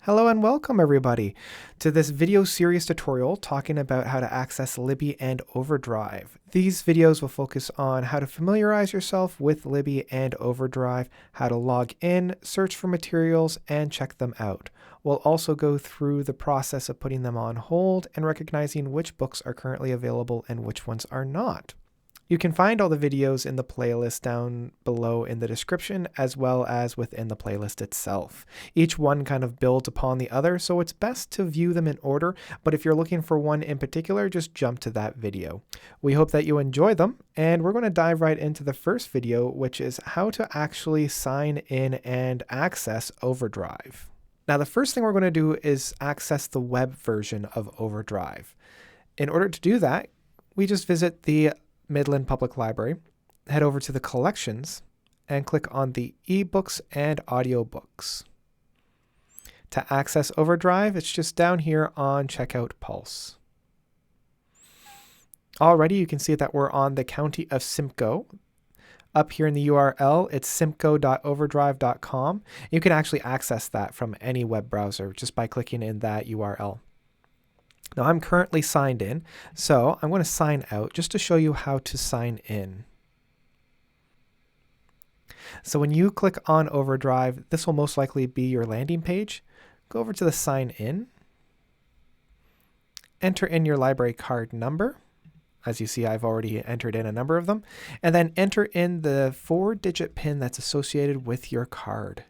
Hello and welcome everybody to this video series tutorial talking about how to access Libby and Overdrive. These videos will focus on how to familiarize yourself with Libby and Overdrive, how to log in, search for materials, and check them out. We'll also go through the process of putting them on hold and recognizing which books are currently available and which ones are not. You can find all the videos in the playlist down below in the description, as well as within the playlist itself. Each one kind of builds upon the other, so it's best to view them in order, but if you're looking for one in particular, just jump to that video. We hope that you enjoy them, and we're going to dive right into the first video, which is how to actually sign in and access Overdrive. Now, the first thing we're going to do is access the web version of Overdrive. In order to do that, we just visit the Midland Public Library, head over to the collections, and click on the ebooks and audiobooks. To access Overdrive, it's just down here on Checkout Pulse. Already you can see that we're on the County of Simcoe. Up here in the URL, it's simcoe.overdrive.com. You can actually access that from any web browser just by clicking in that URL. Now I'm currently signed in, so I'm going to sign out just to show you how to sign in. So when you click on Overdrive, this will most likely be your landing page. Go over to the sign in, enter in your library card number. As you see, I've already entered in a number of them, and then enter in the 4-digit PIN that's associated with your card.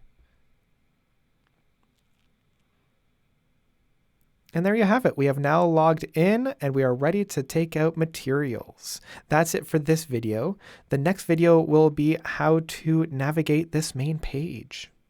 And there you have it. We have now logged in and we are ready to take out materials. That's it for this video. The next video will be how to navigate this main page.